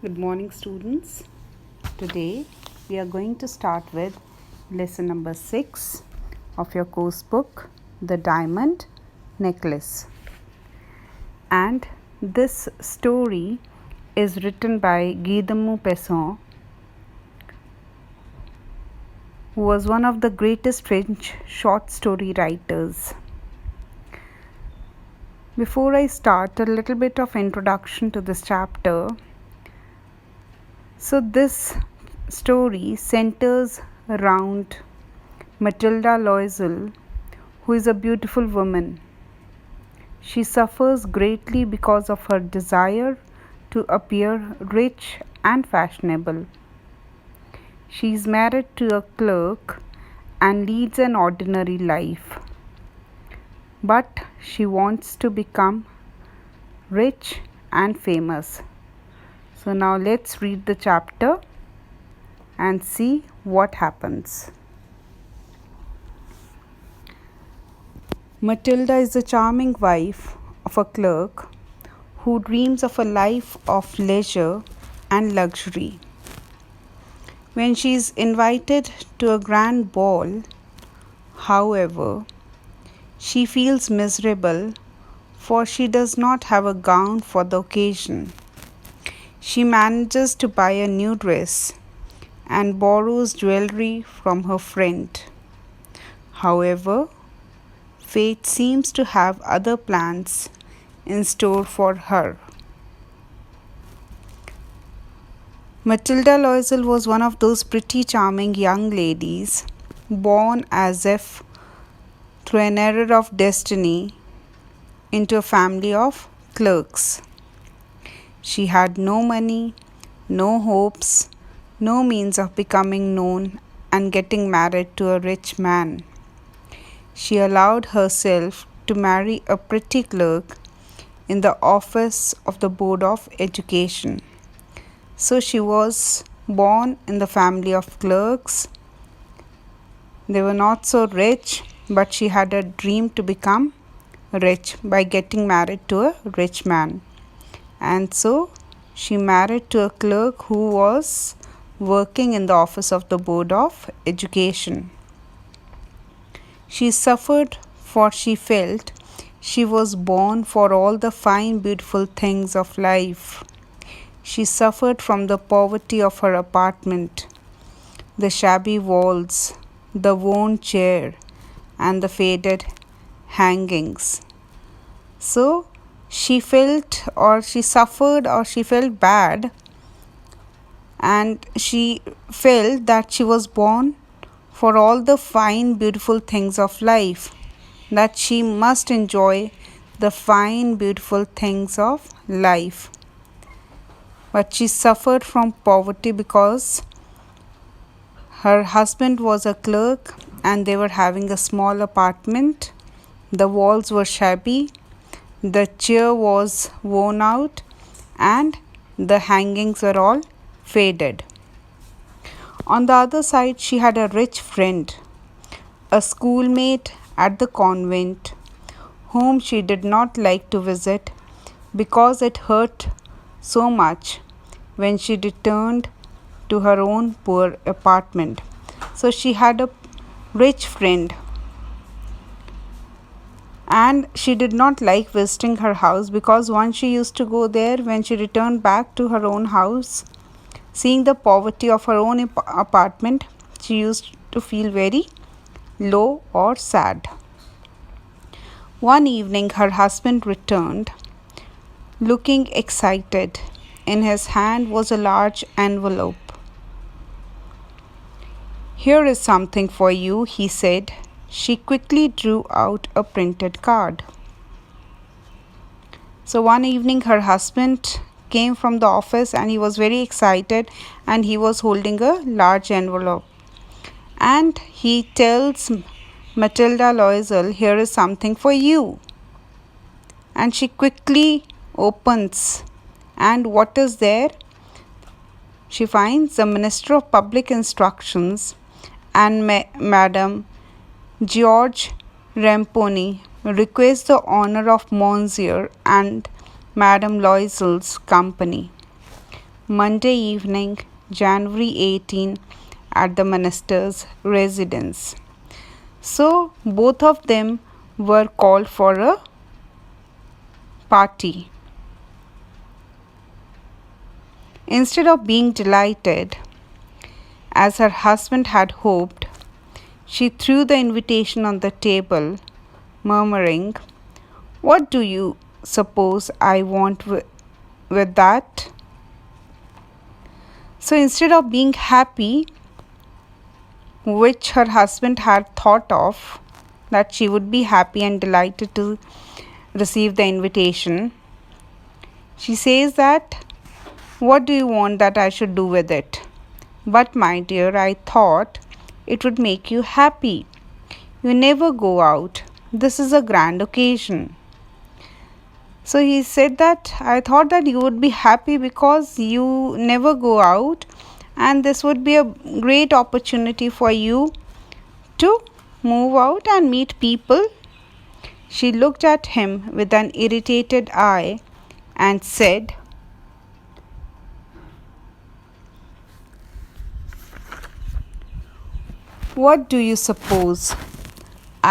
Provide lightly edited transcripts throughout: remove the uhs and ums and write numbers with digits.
Good morning, students. Today we are going to start with lesson number 6 of your course book, The Diamond Necklace. And this story is written by Guillermo Pesson, who was one of the greatest French short story writers. Before I start, a little bit of introduction to this chapter. So this story centers around Matilda Loisel, who is a beautiful woman. She suffers greatly because of her desire to appear rich and fashionable. She is married to a clerk and leads an ordinary life. But she wants to become rich and famous. So now let's read the chapter and see what happens. Matilda is the charming wife of a clerk who dreams of a life of leisure and luxury. When she is invited to a grand ball, however, she feels miserable, for she does not have a gown for the occasion. She manages to buy a new dress and borrows jewelry from her friend. However, fate seems to have other plans in store for her. Matilda Loisel was one of those pretty charming young ladies, born as if through an error of destiny into a family of clerks. She had no money, no hopes, no means of becoming known and getting married to a rich man. She allowed herself to marry a pretty clerk in the office of the Board of Education. So she was born in the family of clerks. They were not so rich, but she had a dream to become rich by getting married to a rich man. And so she married to a clerk who was working in the office of the Board of Education. She suffered, for she felt she was born for all the fine, beautiful things of life. She suffered from the poverty of her apartment, the shabby walls, the worn chair, and the faded hangings. So she felt, or she suffered, or she felt bad, and she felt that she was born for all the fine, beautiful things of life, that she must enjoy the fine, beautiful things of life. But she suffered from poverty because her husband was a clerk and they were having a small apartment. The walls were shabby, the chair was worn out, and the hangings were all faded. On the other side, she had a rich friend, a schoolmate at the convent, whom she did not like to visit because it hurt so much when she returned to her own poor apartment. So she had a rich friend and she did not like visiting her house because once she used to go there, when she returned back to her own house, seeing the poverty of her own apartment, she used to feel very low or sad. One evening her husband returned, looking excited. In his hand was a large envelope. "Here is something for you," he said. She quickly drew out a printed card. So one evening her husband came from the office and he was very excited and he was holding a large envelope. And he tells Matilda Loisel, "Here is something for you." And she quickly opens, and what is there? She finds the Minister of Public Instructions and Madame George Ramponi request the honor of Monsieur and Madame Loisel's company. Monday evening, January 18, at the minister's residence. So both of them were called for a party. Instead of being delighted, as her husband had hoped, she threw the invitation on the table, murmuring, "What do you suppose I want with that?" So instead of being happy, which her husband had thought of, that she would be happy and delighted to receive the invitation, she says that, "What do you want that I should do with it?" "But my dear, I thought it would make you happy. You never go out. This is a grand occasion." So he said that, "I thought that you would be happy because you never go out, and this would be a great opportunity for you to move out and meet people." She looked at him with an irritated eye and said, "What do you suppose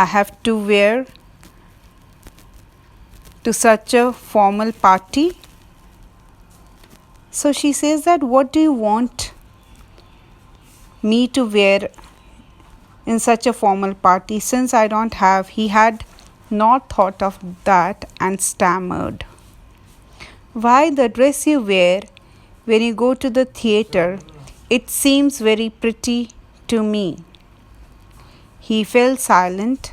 I have to wear to such a formal party?" So she says that, "What do you want me to wear in such a formal party, since I don't have?" He had not thought of that and stammered, "Why, the dress you wear when you go to the theatre, it seems very pretty to me." He fell silent,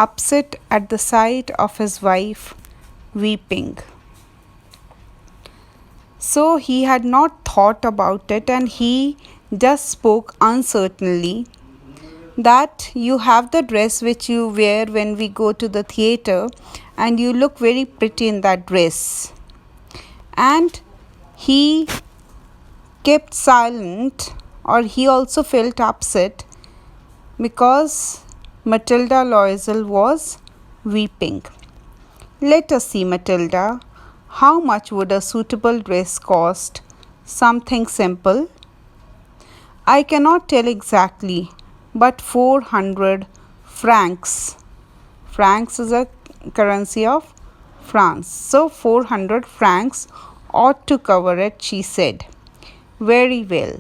upset at the sight of his wife weeping. So he had not thought about it, and he just spoke uncertainly that, "You have the dress which you wear when we go to the theatre, and you look very pretty in that dress." And he kept silent, or he also felt upset because Matilda Loisel was weeping. "Let us see, Matilda, how much would a suitable dress cost? Something simple?" "I cannot tell exactly, but 400 francs. Francs is a currency of France. So 400 francs ought to cover it," she said. "Very well.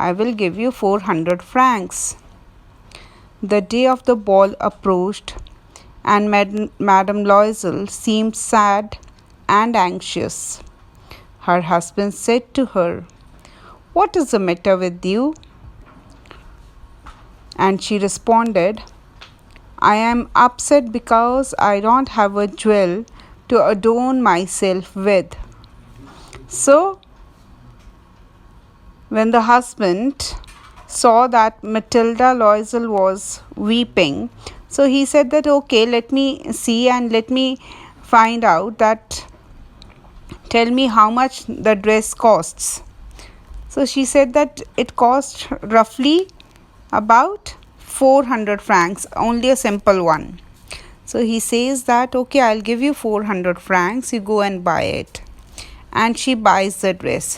I will give you 400 francs. The day of the ball approached, and Madame Loisel seemed sad and anxious. Her husband said to her, "What is the matter with you?" And she responded, "I am upset because I don't have a jewel to adorn myself with." So, when the husband saw that Matilda Loisel was weeping, so he said that, "Okay, let me see and let me find out that, tell me how much the dress costs." So she said that it cost roughly about 400 francs, only a simple one. So he says that, "Okay, I'll give you 400 francs, you go and buy it." And she buys the dress.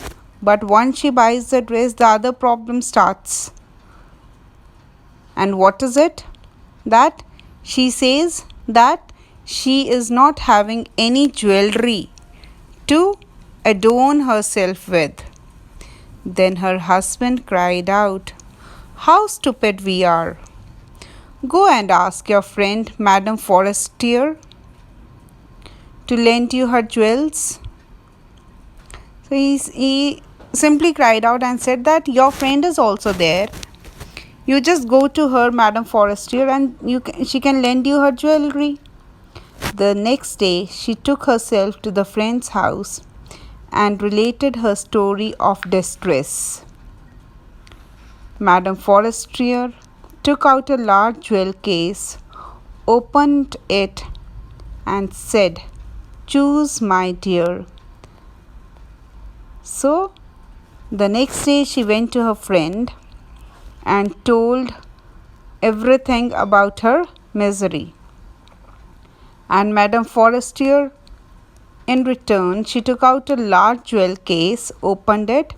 But once she buys the dress, the other problem starts. And what is it? That she says that she is not having any jewelry to adorn herself with. Then her husband cried out, "How stupid we are! Go and ask your friend Madame Forestier to lend you her jewels." So he simply cried out and said that, "Your friend is also there. You just go to her, Madame Forestier, and she can lend you her jewelry." The next day, she took herself to the friend's house and related her story of distress. Madame Forestier took out a large jewel case, opened it, and said, "Choose, my dear." So, the next day she went to her friend and told everything about her misery. And Madame Forestier In return, she took out a large jewel case, opened it,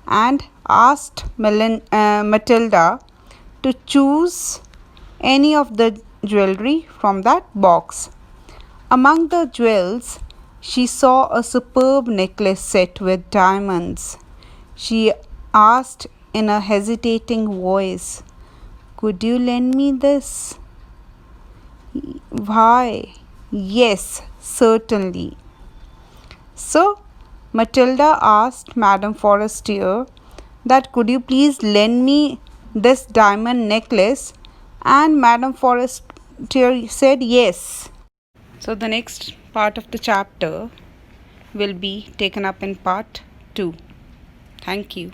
and asked Matilda to choose any of the jewelry from that box. Among the jewels, she saw a superb necklace set with diamonds. She asked in a hesitating voice, "Could you lend me this?" "Why, yes, certainly." So Matilda asked Madame Forestier that could you please lend me this diamond necklace, and Madame Forestier said yes. So the next part of the chapter will be taken up in part 2. Thank you.